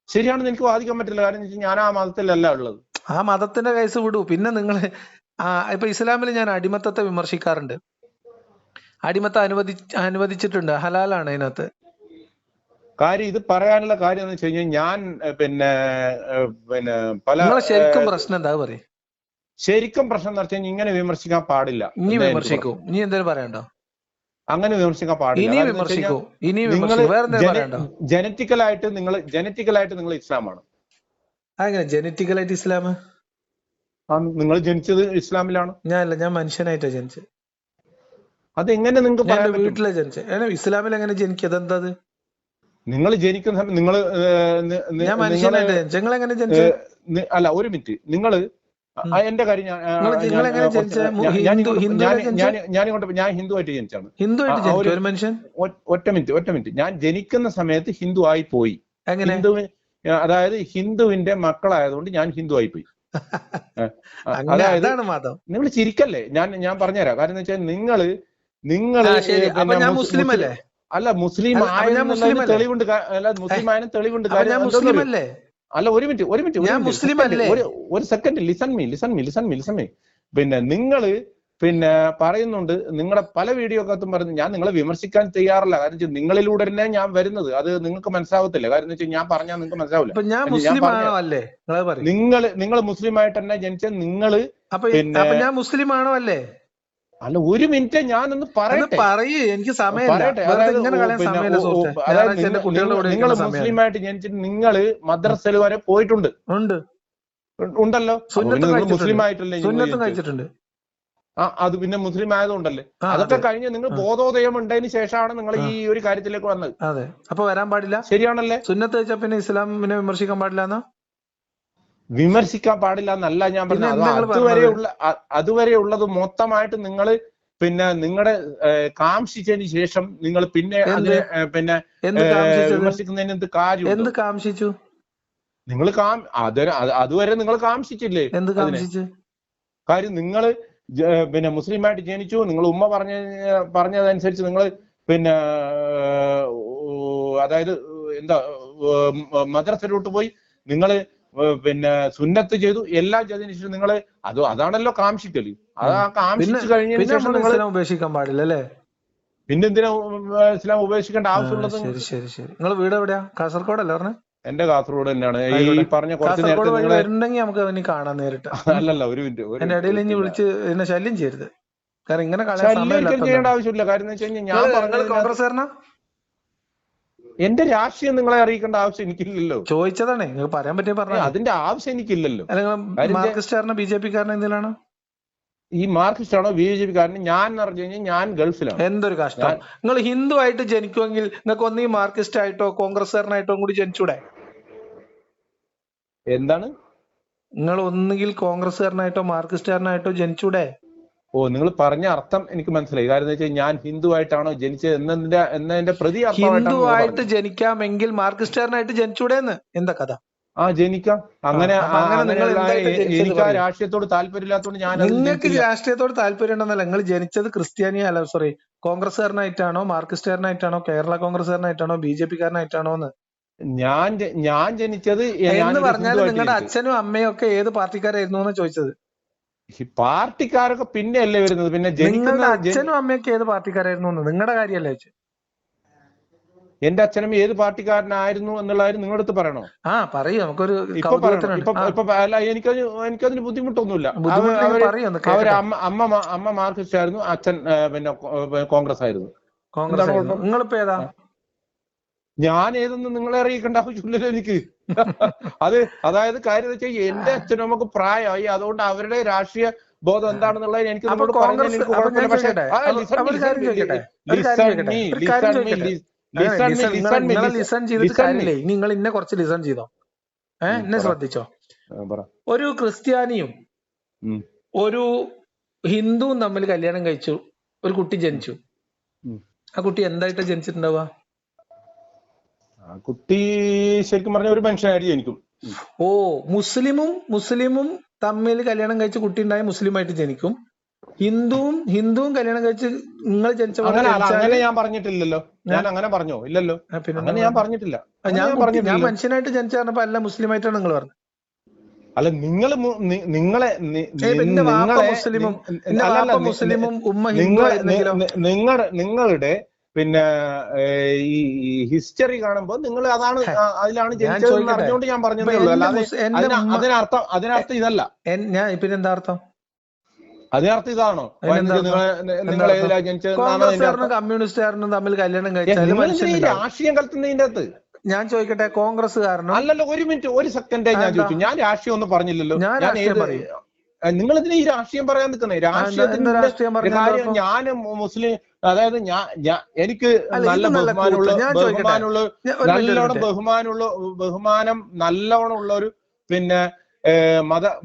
Speaker 1: ശരിയാണെന്ന് എനിക്ക് വാദിക്കാൻ പറ്റില്ല. കാരണം എന്ന് വെച്ചാൽ ഞാൻ ആ മതത്തിലല്ല ഉള്ളത്.
Speaker 2: ആ മതത്തിന്റെ കേസ് വിടൂ. പിന്നെ നിങ്ങൾ ഇപ്പൊ ഇസ്ലാമിൽ ഞാൻ അടിമത്തത്തെ വിമർശിക്കാറുണ്ട്. അടിമത്തം അനുവദിച്ചിട്ടുണ്ട്, ഹലാലാണ് അതിനകത്ത്.
Speaker 1: കാര്യം ഇത് പറയാനുള്ള കാര്യം എന്ന് വെച്ച് കഴിഞ്ഞാൽ ഞാൻ പല
Speaker 2: നിങ്ങളെ ശരിക്കും പ്രശ്നം എന്താ പറയും?
Speaker 1: ശരിക്കും പ്രശ്നം എന്ന് വെച്ചാൽ ഇങ്ങനെ വിമർശിക്കാൻ പാടില്ല.
Speaker 2: ഇനി വിമർശിക്കൂ. ഇനി എന്തെങ്കിലും പറയണ്ടോ?
Speaker 1: അങ്ങനെ വിമർശിക്കാൻ പാടില്ല.
Speaker 2: ഇനി വിമർശിക്കൂ. വേറെ എന്തെങ്കിലും പറയണ്ടോ?
Speaker 1: ജനറ്റിക്കലായിട്ട് നിങ്ങൾ ഇസ്ലാമാണ്.
Speaker 2: അങ്ങനെ ജനറ്റിക്കലായിട്ട് ഇസ്ലാം?
Speaker 1: നിങ്ങൾ ജനിച്ചത് ഇസ്ലാമിലാണ്.
Speaker 2: ഞാൻ മനുഷ്യനായിട്ടാ ജനിച്ചത്.
Speaker 1: അതെങ്ങനെ നിങ്ങൾക്ക് പറയാൻ പറ്റും?
Speaker 2: വീട്ടിലെ ജനിച്ചത് ഇസ്ലാമിൽ എങ്ങനെ ജനിക്കത്? എന്താ
Speaker 1: നിങ്ങൾ ജനിക്കുന്ന സമയം നിങ്ങൾ
Speaker 2: ഞാൻ മനുഷ്യനായിട്ട് ജനിച്ചത്. നിങ്ങൾ എങ്ങനെ ജനിച്ചത്?
Speaker 1: അല്ല, ഒരു മിനിറ്റ്. നിങ്ങൾ എന്റെ കാര്യം ഞാൻ ഹിന്ദു ആയിട്ട് ജനിച്ചാണ്.
Speaker 2: ഒരു മനുഷ്യൻ
Speaker 1: ഒറ്റ മിനിറ്റ്. ഞാൻ ജനിക്കുന്ന സമയത്ത് ഹിന്ദു ആയി പോയി. അതായത് ഹിന്ദുവിന്റെ മക്കളായതുകൊണ്ട് ഞാൻ ഹിന്ദു ആയി പോയി. അതായത് നിങ്ങൾ ചിരിക്കല്ലേ, ഞാൻ പറഞ്ഞുതരാം. കാരണം എന്ന് വെച്ചാൽ നിങ്ങൾ
Speaker 2: മുസ്ലിം അല്ലേ?
Speaker 1: അല്ല, മുസ്ലിം ആയെന്നുള്ളതിന് തെളിവുണ്ട്. അല്ല, മുസ്ലിം ആയതിന് തെളിവുണ്ട്. അല്ല, ഒരു മിനിറ്റ്. ഒരു സെക്കൻഡ്. Listen me. നിങ്ങള് പറയുന്നുണ്ട്, നിങ്ങളുടെ പല വീഡിയോക്കകത്തും പറഞ്ഞു ഞാൻ നിങ്ങളെ വിമർശിക്കാൻ തയ്യാറല്ല. കാരണം നിങ്ങളിലൂടെ തന്നെ ഞാൻ വരുന്നത്. അത് നിങ്ങൾക്ക് മനസ്സിലാവത്തില്ല. കാര്യം എന്ന് വെച്ചാൽ ഞാൻ പറഞ്ഞാൽ നിങ്ങൾക്ക് മനസ്സിലാവില്ല. നിങ്ങൾ മുസ്ലിം ആയിട്ട് തന്നെ ജനിച്ച നിങ്ങള്
Speaker 2: ഞാൻ മുസ്ലിം ആണോ അല്ലേ?
Speaker 1: അല്ല, ഒരു മിനിറ്റ് ഞാനൊന്ന് പറയട്ടെ.
Speaker 2: എനിക്ക് സമയമില്ല.
Speaker 1: നിങ്ങൾ മുസ്ലിം ആയിട്ട് ജനിച്ചിട്ട് നിങ്ങള് മദ്രസയിൽ വരെ പോയിട്ടുണ്ട് ഉണ്ടല്ലോ. മുസ്ലിം ആയിട്ടല്ലേ
Speaker 2: കഴിച്ചിട്ടുണ്ട്?
Speaker 1: അത് പിന്നെ മുസ്ലിം ആയതുകൊണ്ടല്ലേ. അതൊക്കെ കഴിഞ്ഞ് നിങ്ങൾ ബോധോദയം ഉണ്ടതിന് ശേഷമാണ് നിങ്ങൾ ഈ ഒരു കാര്യത്തിലേക്ക് വന്നത്.
Speaker 2: അതെ. അപ്പൊ വരാൻ പാടില്ല.
Speaker 1: ശരിയാണല്ലേ?
Speaker 2: സുന്നത്ത് വെച്ചാൽ പിന്നെ ഇസ്ലാമിനെ വിമർശിക്കാൻ പാടില്ല എന്നാ?
Speaker 1: വിമർശിക്കാൻ പാടില്ല എന്നല്ല ഞാൻ പറഞ്ഞത്. അതുവരെ ഉള്ളത് മൊത്തമായിട്ട് നിങ്ങൾ നിങ്ങളുടെ കാംക്ഷിച്ചതിന് ശേഷം നിങ്ങൾ വിമർശിക്കുന്നതിന് എന്ത് കാര്യം?
Speaker 2: എന്ത് കാംക്ഷിച്ചു?
Speaker 1: നിങ്ങൾ അതുവരെ നിങ്ങൾ കാംക്ഷിച്ചില്ലേ?
Speaker 2: എന്ത് കാംക്ഷിച്ചു?
Speaker 1: കാര്യം നിങ്ങൾ മുസ്ലിമായിട്ട് ജനിച്ചു. നിങ്ങൾ ഉമ്മ പറഞ്ഞതനുസരിച്ച് നിങ്ങൾ അതായത് എന്താ മദ്രസയിലോട്ട് പോയി നിങ്ങൾ സുന്നത്ത് ചെയ്തു. എല്ലാം ചെയ്തതിനു ശേഷം നിങ്ങൾ അതാണല്ലോ കാംക്ഷിക്കല്. കാംക്ഷിച്ചു കഴിഞ്ഞതിന് ശേഷം നിങ്ങൾ
Speaker 2: ഉപേക്ഷിക്കാൻ പാടില്ല അല്ലേ?
Speaker 1: പിന്നെന്തിനാ ഇസ്ലാം ഉപേക്ഷിക്കേണ്ട ആവശ്യമുള്ളത്?
Speaker 2: ശരി. നിങ്ങൾ വീട് എവിടെയാ? കാസർഗോഡല്ലേ പറഞ്ഞേ?
Speaker 1: എന്റെ കാസർഗോഡ് തന്നെയാണ്. ഈ പറഞ്ഞ കുറച്ച് നേരത്തെ
Speaker 2: നമുക്ക് കാണാൻ നേരിട്ട്.
Speaker 1: അല്ലല്ല, ഒരു മിനിറ്റ്.
Speaker 2: എന്റെ ഇടയിൽ ഇനി വിളിച്ച് എന്നെ ശല്യം ചെയ്യരുത്. കാരണം ഇങ്ങനെ
Speaker 1: ചെയ്യേണ്ട ആവശ്യമില്ല. കാര്യം എന്ന് വെച്ച് കഴിഞ്ഞാൽ ഞാൻ പറഞ്ഞത്
Speaker 2: കോൺഗ്രസ്സുകാരനാ?
Speaker 1: എന്റെ രാഷ്ട്രീയം നിങ്ങളെ അറിയിക്കേണ്ട ആവശ്യം എനിക്കില്ലല്ലോ.
Speaker 2: ചോദിച്ചതാണ്, നിങ്ങൾക്ക് പറയാൻ പറ്റിയ പറഞ്ഞു.
Speaker 1: അതിന്റെ ആവശ്യം എനിക്കില്ലല്ലോ.
Speaker 2: മാർക്സിസ്റ്റുകാരനോ BJP കാരനോ എന്തിനാണ്?
Speaker 1: ഈ മാർക്സിസ്റ്റ് ആണോ BJP കാരനും? ഞാൻ എന്ന് പറഞ്ഞു കഴിഞ്ഞാൽ ഞാൻ ഗൾഫിലാണ്.
Speaker 2: എന്തൊരു കഷ്ടം. നിങ്ങൾ ഹിന്ദു ആയിട്ട് ജനിക്കുമെങ്കിൽ നിങ്ങൾക്ക് ഒന്നീ മാർക്സിസ്റ്റ് ആയിട്ടോ കോൺഗ്രസ്സുകാരനായിട്ടോ കൂടി ജനിച്ചൂടെ?
Speaker 1: എന്താണ്?
Speaker 2: നിങ്ങൾ ഒന്നുകിൽ കോൺഗ്രസ്സുകാരനായിട്ടോ മാർക്സിസ്റ്റുകാരനായിട്ടോ ജനിച്ചൂടെ?
Speaker 1: നിങ്ങൾ പറഞ്ഞ അർത്ഥം എനിക്ക് മനസ്സിലായി. കാര്യം എന്ന് വെച്ചാൽ ഞാൻ ഹിന്ദു ആയിട്ടാണോ ജനിച്ചത് എന്നതിന്റെ പ്രതി
Speaker 2: ഹിന്ദു ആയിട്ട് ജനിക്കാമെങ്കിൽ മാർക്സിസ്റ്റുകാരനായിട്ട് ജനിച്ചൂടെന്ന് എന്താ കഥ?
Speaker 1: ജനിക്കാം. അങ്ങനെ എനിക്ക് ആ രാഷ്ട്രീയത്തോട് താല്പര്യമില്ലാത്തതുകൊണ്ട് ഞാൻ.
Speaker 2: നിങ്ങൾക്ക് രാഷ്ട്രീയത്തോട് താല്പര്യം ഉണ്ടെന്നല്ല, നിങ്ങൾ ജനിച്ചത് കോൺഗ്രസ്സുകാരനായിട്ടാണോ മാർക്സിസ്റ്റുകാരനായിട്ടാണോ കേരള കോൺഗ്രസ്സുകാരനായിട്ടാണോ BJP കാരനായിട്ടാണോ എന്ന്?
Speaker 1: ഞാൻ ജനിച്ചത്
Speaker 2: എന്ന്
Speaker 1: ഞാനൊരു
Speaker 2: പറഞ്ഞാൽ
Speaker 1: ഹിന്ദുവായിട്ട്
Speaker 2: നിങ്ങളുടെ
Speaker 1: ജനിച്ചു.
Speaker 2: അച്ഛനും അമ്മയും ഒക്കെ ഏത് പാർട്ടിക്കാരായിരുന്നു എന്ന് ചോദിച്ചത്.
Speaker 1: ഈ പാർട്ടിക്കാരൊക്കെ പിന്നെ അല്ലേ വരുന്നത്, പിന്നെ
Speaker 2: നിങ്ങളുടെ
Speaker 1: ജനിക്കുന്ന
Speaker 2: അച്ഛനും അമ്മയൊക്കെ ഏത് പാർട്ടിക്കാരായിരുന്നു എന്ന് നിങ്ങളുടെ കാര്യമല്ലേ ചോദിച്ചത്.
Speaker 1: എന്റെ അച്ഛനും ഏത് പാർട്ടിക്കാരനായിരുന്നു എന്നുള്ള കാര്യം നിങ്ങളുടെ അടുത്ത് പറയണോ?
Speaker 2: പറയൂ, നമുക്കൊരു
Speaker 1: ഇപ്പൊ പറയണോ?
Speaker 2: കൗതുകത്തിനുണ്ട്.
Speaker 1: ഇപ്പൊ അല്ല, എനിക്കതിന് ബുദ്ധിമുട്ടൊന്നുമില്ല.
Speaker 2: ബുദ്ധിമുട്ടില്ലെങ്കിൽ പറയൂ, ഒന്ന് കേൾക്കട്ടെ.
Speaker 1: അമ്മ മാർക്സിസ്റ്റ് ആയിരുന്നു, അച്ഛൻ പിന്നെ കോൺഗ്രസ് ആയിരുന്നു.
Speaker 2: കോൺഗ്രസ്
Speaker 1: എന്താണ്
Speaker 2: ആയിരുന്നു.
Speaker 1: കുഴപ്പം?
Speaker 2: നിങ്ങളിപ്പോ ഏതാ?
Speaker 1: ഞാൻ ഏതൊന്നും നിങ്ങളെ അറിയിക്കേണ്ട ആവശ്യമില്ലല്ലോ എനിക്ക്. അതായത് കാര്യം വെച്ചാൽ എന്റെ അച്ഛനും നമുക്ക് പ്രായമായി, അതുകൊണ്ട് അവരുടെ രാഷ്ട്രീയ ബോധം എന്താണെന്നുള്ളത് എനിക്ക്
Speaker 2: അപ്പൊ
Speaker 1: നിങ്ങളോട് പറഞ്ഞാൽ
Speaker 2: കോൺഗ്രസ്
Speaker 1: എനിക്ക്
Speaker 2: അപ്പൊ ഞാൻ
Speaker 1: കുഴപ്പമില്ല. പക്ഷെ
Speaker 2: ചോദിക്കട്ടെ, ഒരു കാര്യം ചോദിക്കട്ടെ, ഒരു കാര്യം ചോദിക്കട്ടെ, ഒരു കാര്യം ചോദിക്കട്ടെ. നിങ്ങളെ ലിസൺ ചെയ്തിട്ട് കാര്യമില്ലേ. നിങ്ങൾ ഇന്നെ കുറച്ച് ലിസൺ ചെയ്തോ, എന്നെ ശ്രദ്ധിച്ചോ. ഒരു ക്രിസ്ത്യാനിയും ഒരു ഹിന്ദുവും തമ്മിൽ കല്യാണം കഴിച്ചു, ഒരു കുട്ടി ജനിച്ചു. ആ കുട്ടി എന്തായിട്ട് ജനിച്ചിട്ടുണ്ടാവുക?
Speaker 1: ആ കുട്ടി ശരിക്കും പറഞ്ഞ ഒരു മനുഷ്യനായിട്ട് ജനിക്കും.
Speaker 2: മുസ്ലിമും തമ്മിൽ കല്യാണം കഴിച്ച് കുട്ടി ഉണ്ടായ മുസ്ലിമായിട്ട് ജനിക്കും. ഹിന്ദുവും കല്യാണം കഴിച്ച് നിങ്ങൾ ജനിച്ച
Speaker 1: അങ്ങനെ ഞാൻ പറഞ്ഞിട്ടില്ലല്ലോ. ഞാൻ അങ്ങനെ പറഞ്ഞോ? ഇല്ലല്ലോ, അങ്ങനെ ഞാൻ പറഞ്ഞിട്ടില്ല.
Speaker 2: ഞാൻ മനുഷ്യനായിട്ട് ജനിച്ച പറഞ്ഞപ്പോ അല്ല മുസ്ലിമായിട്ടാണ് നിങ്ങൾ പറഞ്ഞത്.
Speaker 1: അല്ല, നിങ്ങളുടെ പിന്നെ ഈ ഹിസ്റ്ററി കാണുമ്പോൾ നിങ്ങൾ അതാണ് അതിലാണ് ജനിച്ചതെന്ന് അറിഞ്ഞുകൊണ്ട് ഞാൻ പറഞ്ഞതേ ഉള്ളൂ. അല്ലാതെ അതിനർത്ഥം ഇതല്ല.
Speaker 2: ഞാൻ പിന്നെന്താ അർത്ഥം?
Speaker 1: അതിനർത്ഥം ഇതാണോ? നിങ്ങൾ ഏതിലാ ജനിച്ചത്?
Speaker 2: കമ്മ്യൂണിസ്റ്റുകാരനും തമ്മിൽ കല്യാണം കഴിച്ചാൽ
Speaker 1: രാഷ്ട്രീയം കലത്തുന്നതിന്റെ അകത്ത്
Speaker 2: ഞാൻ ചോദിക്കട്ടെ, കോൺഗ്രസ്സുകാരനും
Speaker 1: അല്ലല്ലോ. ഒരു മിനിറ്റ്, ഒരു സെക്കൻഡേ ഞാൻ ചോദിച്ചു. ഞാൻ രാഷ്ട്രീയം ഒന്നും പറഞ്ഞില്ലല്ലോ. നിങ്ങൾ ഇതിന് ഈ രാഷ്ട്രീയം പറയാൻ നിൽക്കുന്നേ? രാഷ്ട്രീയത്തിന്റെ കാര്യം ഞാൻ മുസ്ലിം, അതായത് എനിക്ക് നല്ല നല്ലോണം ഉള്ള ഒരു പിന്നെ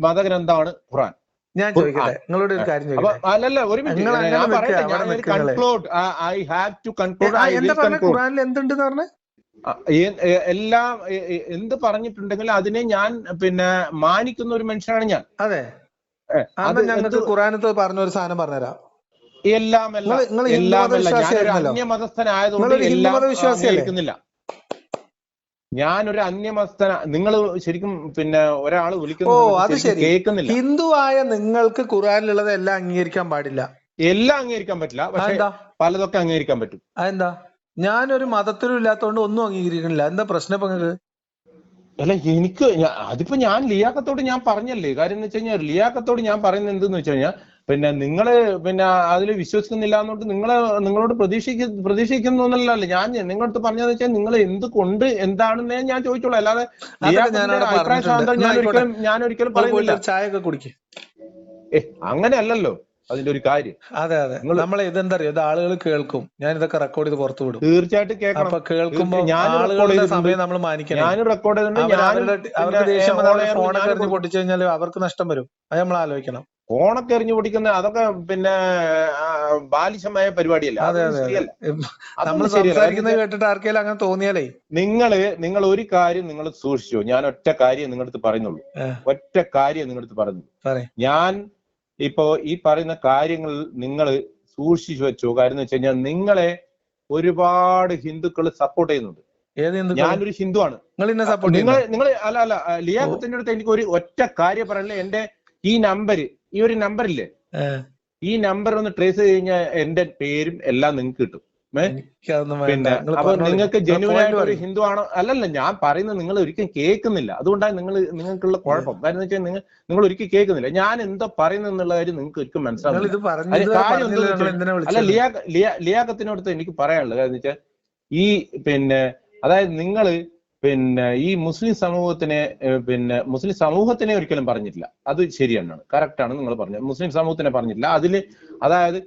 Speaker 1: മതഗ്രന്ഥമാണ് ഖുർആൻ.
Speaker 2: ഞാൻ ചോദിക്കട്ടെ, നിങ്ങളോട് ഒരു കാര്യം ചോദിക്കട്ടെ.
Speaker 1: അല്ലല്ല, ഒരു മിനിറ്റ്, ഞാൻ പറയട്ടെ. Conclude, I have to conclude.
Speaker 2: ഖുർആനിൽ എന്തുണ്ടെന്ന് പറഞ്ഞേ?
Speaker 1: എല്ലാം എന്ത് പറഞ്ഞിട്ടുണ്ടെങ്കിൽ അതിനെ ഞാൻ പിന്നെ മാനിക്കുന്ന ഒരു മനുഷ്യനാണ് ഞാൻ.
Speaker 2: അതെ, ഞങ്ങൾക്ക് ഖുർആനത്ത് പറഞ്ഞ ഒരു സാധനം പറഞ്ഞുതരാം.
Speaker 1: അന്യമതസ്ഥനായതുകൊണ്ട് എല്ലാം വിശ്വസിക്കുന്നില്ല. ഞാനൊരു അന്യമതസ്ഥന. നിങ്ങൾ ശരിക്കും പിന്നെ ഒരാൾ വിളിക്കുന്നത് കേൾക്കുന്നില്ല.
Speaker 2: ഹിന്ദുവായ നിങ്ങൾക്ക് ഖുർആനിലുള്ളത് എല്ലാം അംഗീകരിക്കാൻ പാടില്ല.
Speaker 1: എല്ലാം അംഗീകരിക്കാൻ പറ്റില്ല, പക്ഷെ പലതൊക്കെ അംഗീകരിക്കാൻ പറ്റും.
Speaker 2: അതെന്താ? ഞാനൊരു മതത്തിലും ഇല്ലാത്തതുകൊണ്ട് ഒന്നും അംഗീകരിക്കണില്ല. എന്താ പ്രശ്നം ഇപ്പൊ നിങ്ങൾക്ക്?
Speaker 1: അല്ല, അതിപ്പോ ഞാൻ ലിയാഖത്തോട് ഞാൻ പറഞ്ഞല്ലേ. കാര്യം എന്ന് വെച്ച് കഴിഞ്ഞാൽ ലിയാഖത്തോട് ഞാൻ പറയുന്നത് എന്തെന്ന് വെച്ച് കഴിഞ്ഞാൽ, പിന്നെ നിങ്ങള് പിന്നെ അതിൽ വിശ്വസിക്കുന്നില്ല എന്നുകൊണ്ട് നിങ്ങളോട് പ്രതീക്ഷിക്കുന്നൊന്നല്ലോ. ഞാൻ നിങ്ങളടുത്ത് പറഞ്ഞതെന്ന് വെച്ചാൽ നിങ്ങൾ എന്തുകൊണ്ട് എന്താണെന്നേ ഞാൻ ചോദിച്ചോളൂ. അല്ലാതെ അഭിപ്രായ സ്വാതന്ത്ര്യം ഞാൻ ഒരിക്കലും പറയുന്നില്ല.
Speaker 2: ചായ ഒക്കെ കുടിക്കും.
Speaker 1: അങ്ങനെ അല്ലല്ലോ അതിന്റെ ഒരു കാര്യം.
Speaker 2: അതെ, നമ്മളെ ഇതെന്താ അറിയോ, ഇത് ആളുകൾ കേൾക്കും. ഞാൻ ഇതൊക്കെ റെക്കോർഡ് ചെയ്ത് പുറത്തു വിടും.
Speaker 1: തീർച്ചയായിട്ടും കേൾക്കണം.
Speaker 2: അപ്പൊ കേൾക്കുമ്പോ ആളുകളുടെ സമയം നമ്മൾ മാനിക്കണം.
Speaker 1: ഞാനും റെക്കോർഡ് ചെയ്തിട്ടുണ്ട്.
Speaker 2: അവർക്ക് ദേഷ്യം ഫോണൊക്കെ എറിഞ്ഞ് പൊട്ടിച്ചു കഴിഞ്ഞാൽ അവർക്ക് നഷ്ടം വരും. അത് നമ്മൾ ആലോചിക്കണം.
Speaker 1: ഫോണൊക്കെ എറിഞ്ഞു പൊട്ടിക്കുന്ന അതൊക്കെ പിന്നെ ബാലിശമായ പരിപാടിയല്ല.
Speaker 2: നമ്മൾ സംസാരിക്കുന്നത് കേട്ടിട്ട് ആർക്കെങ്കിലും അങ്ങനെ തോന്നിയാലേ
Speaker 1: നിങ്ങൾ ഒരു കാര്യം നിങ്ങൾ സൂക്ഷിച്ചു. ഞാൻ ഒറ്റ കാര്യം നിങ്ങളടുത്ത് പറയുന്നുള്ളൂ. ഒറ്റ കാര്യം നിങ്ങളടുത്ത് പറഞ്ഞു. ഞാൻ ഇപ്പോ ഈ പറയുന്ന കാര്യങ്ങൾ നിങ്ങൾ സൂക്ഷിച്ചു വെച്ചോ. കാര്യം എന്ന് വെച്ച് കഴിഞ്ഞാൽ നിങ്ങളെ ഒരുപാട് ഹിന്ദുക്കൾ സപ്പോർട്ട് ചെയ്യുന്നുണ്ട്. ഞാനൊരു ഹിന്ദുവാണ്. നിങ്ങൾ അല്ല ലിയാഖത്തിന്റെ അടുത്ത് എനിക്ക് ഒരു ഒറ്റ കാര്യം പറയണേ. എന്റെ ഈ ഒരു നമ്പറില്ലേ, ഈ നമ്പർ ഒന്ന് ട്രേസ് ചെയ്ത് കഴിഞ്ഞാൽ എന്റെ പേരും എല്ലാം നിങ്ങൾക്ക് കിട്ടും. പിന്നെ അപ്പൊ നിങ്ങൾക്ക് ജെന്യുവൻ ആയിട്ട് ഒരു ഹിന്ദു ആണോ? അല്ലല്ല, ഞാൻ പറയുന്നത് നിങ്ങൾ ഒരിക്കലും കേൾക്കുന്നില്ല. അതുകൊണ്ടാണ് നിങ്ങൾക്കുള്ള കുഴപ്പം. കാരണം എന്ന് വെച്ചാൽ നിങ്ങൾ ഒരിക്കലും കേൾക്കുന്നില്ല. ഞാൻ എന്താ പറയുന്നത് എന്നുള്ള കാര്യം നിങ്ങൾക്ക് ഒരിക്കലും മനസ്സിലാവുന്നില്ല. അല്ല, ലിയാഖത്തിനടുത്ത് എനിക്ക് പറയാനുള്ളത് കാരണം വെച്ചാൽ ഈ പിന്നെ അതായത് നിങ്ങള് പിന്നെ ഈ മുസ്ലിം സമൂഹത്തിനെ ഒരിക്കലും പറഞ്ഞിട്ടില്ല. അത് ശരിയാണ്, കറക്റ്റാണ് നിങ്ങൾ പറഞ്ഞത്. മുസ്ലിം സമൂഹത്തിനെ പറഞ്ഞിട്ടില്ല. അതില് അതായത്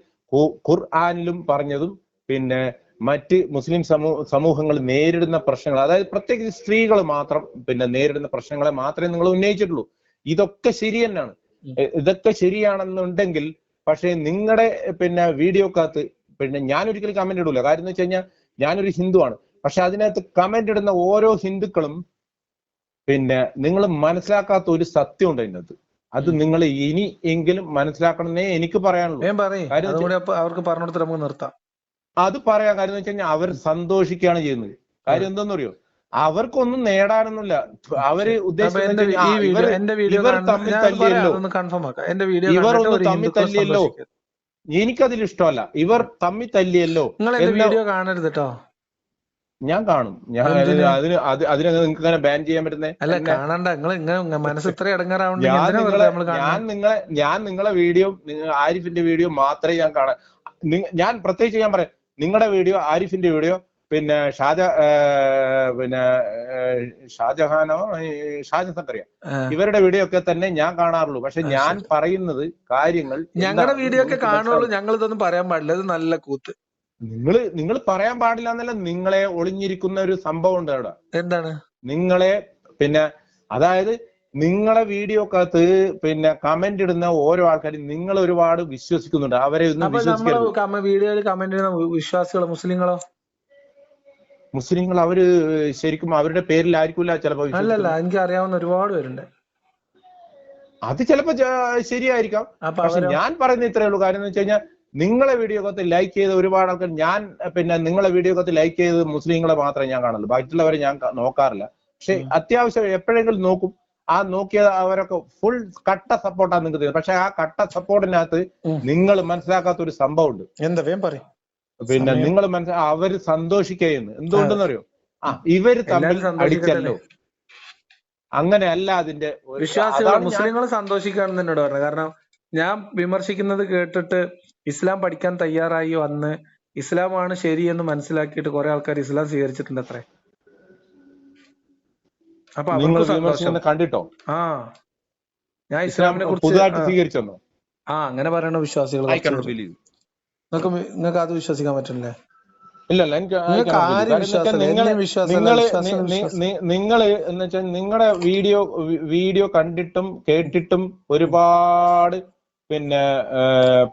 Speaker 1: ഖുർആനിലും പറഞ്ഞതും പിന്നെ മറ്റ് മുസ്ലിം സമൂഹങ്ങൾ നേരിടുന്ന പ്രശ്നങ്ങൾ, അതായത് പ്രത്യേകിച്ച് സ്ത്രീകൾ മാത്രം പിന്നെ നേരിടുന്ന പ്രശ്നങ്ങളെ മാത്രമേ നിങ്ങൾ ഉന്നയിച്ചിട്ടുള്ളൂ. ഇതൊക്കെ ശരി തന്നെയാണ്. ഇതൊക്കെ ശരിയാണെന്നുണ്ടെങ്കിൽ പക്ഷേ നിങ്ങളുടെ പിന്നെ വീഡിയോക്കകത്ത് പിന്നെ ഞാനൊരിക്കലും കമന്റ് ഇടൂല. കാര്യം എന്ന് വെച്ച് കഴിഞ്ഞാൽ ഞാനൊരു ഹിന്ദുവാണ്. പക്ഷെ അതിനകത്ത് കമന്റ് ഇടുന്ന ഓരോ ഹിന്ദുക്കളും പിന്നെ നിങ്ങൾ മനസ്സിലാക്കാത്ത ഒരു സത്യം ഉണ്ട് അതിനകത്ത്. അത് നിങ്ങൾ ഇനി എങ്കിലും മനസ്സിലാക്കണമെന്നേ എനിക്ക് പറയാനുള്ളൂ.
Speaker 2: അവർക്ക് പറഞ്ഞു നിർത്താം.
Speaker 1: അത് പറയാം. കാര്യം എന്ന് വെച്ച് കഴിഞ്ഞാൽ അവർ സന്തോഷിക്കുകയാണ് ചെയ്യുന്നത്. കാര്യം എന്താണെന്ന് അറിയോ, അവർക്കൊന്നും നേടാനൊന്നുമില്ല. അവര്
Speaker 2: അപ്പൊ
Speaker 1: ഉദ്ദേശിച്ചെന്ന്
Speaker 2: എന്റെ
Speaker 1: വെച്ച് കഴിഞ്ഞാൽ
Speaker 2: എന്റെ വീഡിയോ
Speaker 1: ഇവർ
Speaker 2: കാണുന്ന
Speaker 1: തമ്മിൽ
Speaker 2: ഞാൻ പറയാം,
Speaker 1: തല്ലിയല്ലോ,
Speaker 2: അതൊന്ന് കൺഫേം ആക്കാം. എന്റെ വീഡിയോ
Speaker 1: ഇവർ
Speaker 2: കണ്ടിട്ട്
Speaker 1: ഒന്ന്
Speaker 2: ഒരു
Speaker 1: തമ്മിൽ
Speaker 2: ഹിന്ദുക്കൾ
Speaker 1: തല്ലിയല്ലോ,
Speaker 2: സന്തോഷിക്കരുത്.
Speaker 1: എനിക്കതിൽ ഇഷ്ടമല്ല. ഇവർ തമ്മിൽ തല്ലിയല്ലോ
Speaker 2: നിങ്ങൾ എന്റെ
Speaker 1: എന്ന്
Speaker 2: വീഡിയോ കാണരുത് കേട്ടോ.
Speaker 1: ഞാൻ കാണും. ഞാൻ
Speaker 2: എന്തിന്?
Speaker 1: അതിനെ നിങ്ങൾക്ക് ഇങ്ങനെ ബാൻ ചെയ്യാൻ പറ്റുന്നേ?
Speaker 2: അല്ല
Speaker 1: എന്നെ
Speaker 2: കാണണ്ട. നിങ്ങൾ ഇങ്ങനെ മനസ്സ് ഇത്ര ഇടങ്ങാറാവുണ്ടെങ്കിൽ
Speaker 1: ഞാൻ
Speaker 2: എന്തിനാ വെറുതെ
Speaker 1: നിങ്ങളെ
Speaker 2: നമ്മൾ കാണുന്നത്?
Speaker 1: ഞാൻ നിങ്ങളെ വീഡിയോ, ആരിഫിന്റെ വീഡിയോ മാത്രമേ ഞാൻ കാണാൻ. ഞാൻ പ്രത്യേകിച്ച് ഞാൻ പറയാം, നിങ്ങളുടെ വീഡിയോ, ആരിഫിന്റെ വീഡിയോ, പിന്നെ ഷാജഹാനോ ഷാജസക്കറിയ, ഇവരുടെ വീഡിയോ ഒക്കെ തന്നെ ഞാൻ കാണാറുള്ളൂ. പക്ഷെ ഞാൻ പറയുന്നത് കാര്യങ്ങൾ
Speaker 2: ഞങ്ങളുടെ വീഡിയോ ഒക്കെ കാണുള്ളൂ. ഞങ്ങൾ ഇതൊന്നും പറയാൻ പാടില്ല. ഇത് നല്ല കൂത്ത്.
Speaker 1: നിങ്ങൾ പറയാൻ പാടില്ല എന്നല്ല, നിങ്ങളെ ഒളിഞ്ഞിരിക്കുന്ന ഒരു സംഭവം ഉണ്ട് അവിടെ.
Speaker 2: എന്താണ്?
Speaker 1: നിങ്ങളെ അതായത് നിങ്ങളെ വീഡിയോക്കകത്ത് കമന്റ് ഇടുന്ന ഓരോ ആൾക്കാരും നിങ്ങൾ ഒരുപാട് വിശ്വസിക്കുന്നുണ്ട്. അവരെ ഒന്നും വിശ്വസിക്കരുത്.
Speaker 2: വീഡിയോയിൽ കമന്റ് ചെയ്യുന്ന വിശ്വാസികളോ മുസ്ലിങ്ങളോ?
Speaker 1: മുസ്ലിങ്ങൾ അവര് ശരിക്കും അവരുടെ പേരിലായിരിക്കില്ല ചിലപ്പോ.
Speaker 2: അല്ലല്ല, എനിക്ക് അറിയാവുന്ന ഒരുപാട് പേരുണ്ട്.
Speaker 1: അത് ചിലപ്പോ ശരിയായിരിക്കാം. പക്ഷെ ഞാൻ പറയുന്ന ഇത്രയേ ഉള്ളൂ. കാര്യം എന്ന് വെച്ച് കഴിഞ്ഞാൽ, നിങ്ങളെ വീഡിയോക്കകത്ത് ലൈക്ക് ചെയ്ത ഒരുപാട് ആൾക്കാർ, ഞാൻ നിങ്ങളെ വീഡിയോക്കകത്ത് ലൈക്ക് ചെയ്ത് മുസ്ലിങ്ങളെ മാത്രമേ ഞാൻ കാണുള്ളൂ, ബാക്കിയുള്ളവരെ ഞാൻ നോക്കാറില്ല. പക്ഷെ അത്യാവശ്യം എപ്പോഴെങ്കിലും നോക്കും. ആ നോക്കിയത് അവരൊക്കെ ഫുൾ കട്ട സപ്പോർട്ടാണ് നിങ്ങൾക്ക് തരുന്നത്. പക്ഷെ ആ കട്ട സപ്പോർട്ടിനകത്ത് നിങ്ങൾ മനസ്സിലാക്കാത്ത ഒരു സംഭവം ഉണ്ട്.
Speaker 2: എന്താ പറയും?
Speaker 1: നിങ്ങൾ അവര് സന്തോഷിക്കുന്നു. എന്തുകൊണ്ടെന്ന് അറിയോ? ഇവര് തമ്മിൽ അടിച്ചല്ലോ. അങ്ങനെയല്ല അതിന്റെ
Speaker 2: വിശ്വാസികൾ മുസ്ലിങ്ങൾ സന്തോഷിക്കാണെന്ന് എന്നോട് പറഞ്ഞു. കാരണം ഞാൻ വിമർശിക്കുന്നത് കേട്ടിട്ട് ഇസ്ലാം പഠിക്കാൻ തയ്യാറായി വന്ന് ഇസ്ലാമാണ് ശരിയെന്ന് മനസ്സിലാക്കിയിട്ട് കുറെ ആൾക്കാർ ഇസ്ലാം സ്വീകരിച്ചിട്ടുണ്ട് അത്രേ. അപ്പൊ
Speaker 1: കണ്ടിട്ടോ?
Speaker 2: ഞാൻ ഇസ്ലാമിനെ കുറിച്ച്
Speaker 1: പുതുതായിട്ട് സ്വീകരിച്ചോ?
Speaker 2: അങ്ങനെ പറയണ വിശ്വാസികൾ നിങ്ങൾക്ക് അത് വിശ്വസിക്കാൻ പറ്റില്ലേ?
Speaker 1: ഇല്ലല്ല, നിങ്ങള് എന്ന് വെച്ചാൽ നിങ്ങളുടെ വീഡിയോ കണ്ടിട്ടും കേട്ടിട്ടും ഒരുപാട്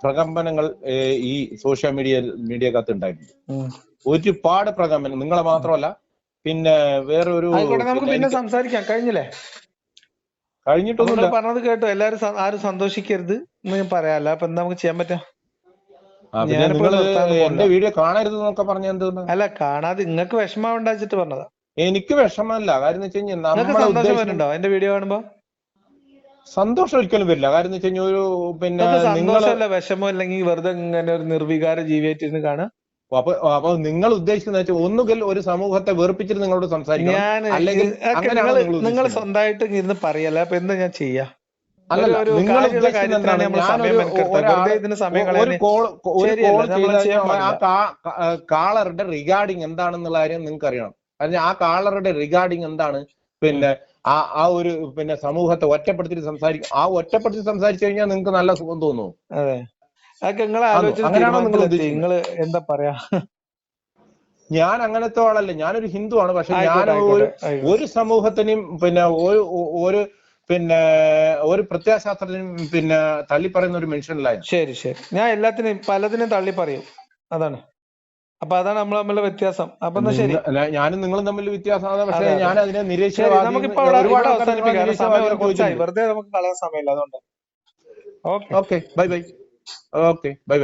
Speaker 1: പ്രകമ്പനങ്ങൾ ഈ സോഷ്യൽ മീഡിയക്കകത്ത് ഉണ്ടായിട്ടുണ്ട്. ഒരുപാട് പ്രകമ്പനം. നിങ്ങളെ മാത്രമല്ല, വേറൊരു
Speaker 2: നമുക്ക് പിന്നെ സംസാരിക്കാം. കഴിഞ്ഞിട്ടൊന്നുമില്ല. പറഞ്ഞത് കേട്ടോ. എല്ലാരും ആരും സന്തോഷിക്കരുത് എന്ന് പറയാല്ല. അപ്പൊ എന്താ നമുക്ക് ചെയ്യാൻ പറ്റാ?
Speaker 1: എന്റെ വീഡിയോ കാണരുത് എന്നൊക്കെ പറഞ്ഞ എന്തുകൊണ്ട്?
Speaker 2: അല്ല, കാണാതെ നിങ്ങൾക്ക് വിഷമം ഉണ്ടാച്ചിട്ട് പറഞ്ഞതാ.
Speaker 1: എനിക്ക് വിഷമല്ല. കാര്യം എന്ന് വെച്ച് കഴിഞ്ഞാൽ
Speaker 2: സന്തോഷം വരുന്നുണ്ടോ എന്റെ വീഡിയോ കാണുമ്പോ?
Speaker 1: സന്തോഷം ഒരിക്കലും വരില്ല. കാര്യം എന്ന് വെച്ച് കഴിഞ്ഞാൽ ഒരു
Speaker 2: സന്തോഷമല്ല വിഷമം, അല്ലെങ്കിൽ വെറുതെ ഇങ്ങനെ ഒരു നിർവികാര ജീവിയായിട്ടിരുന്ന് കാണാ.
Speaker 1: അപ്പൊ നിങ്ങൾ ഉദ്ദേശിക്കുന്ന വെച്ചാൽ ഒന്നുകിൽ ഒരു സമൂഹത്തെ വെറുപ്പിച്ചിട്ട് നിങ്ങളോട് സംസാരിക്കണം, അല്ലെങ്കിൽ
Speaker 2: നിങ്ങൾ സ്വന്തമായിട്ട് ഇരുന്ന് പറയല്ല. അപ്പൊ എന്താ ഞാൻ ചെയ്യാ?
Speaker 1: കാളറുടെ റിഗാർഡിങ് എന്താണെന്നുള്ള കാര്യം നിങ്ങൾക്ക് അറിയണം. കാരണം ആ കാളറുടെ റിഗാർഡിങ് എന്താണ്? ആ ഒരു സമൂഹത്തെ ഒറ്റപ്പെടുത്തിട്ട് സംസാരിക്കും. ആ ഒറ്റപ്പെടുത്തി സംസാരിച്ചു കഴിഞ്ഞാൽ നിങ്ങൾക്ക് നല്ല സുഖം തോന്നുന്നു.
Speaker 2: അങ്ങനെയാണോ നിങ്ങൾ എന്താ പറയാ?
Speaker 1: ഞാൻ അങ്ങനത്തെ ആളല്ല. ഞാനൊരു ഹിന്ദുവാണ്. പക്ഷെ ഞാൻ ഒരു സമൂഹത്തിനും ഒരു പ്രത്യയശാസ്ത്രത്തിനും തള്ളിപ്പറയുന്ന ഒരു മനുഷ്യനല്ല.
Speaker 2: ശരി. ഞാൻ പലതിനും തള്ളി പറയും. അതാണ്. അപ്പൊ അതാണ് നമ്മൾ തമ്മിലുള്ള വ്യത്യാസം. അപ്പൊ ശരി,
Speaker 1: ഞാനും നിങ്ങളും തമ്മിൽ വ്യത്യാസമാണ്. പക്ഷെ ഞാൻ അതിനെ
Speaker 2: നമുക്കിപ്പോ അവസാനിപ്പിക്കാം. വെറുതെ നമുക്ക് കളയാൻ സമയമില്ല. അതുകൊണ്ട്
Speaker 1: ഓക്കെ ബൈ.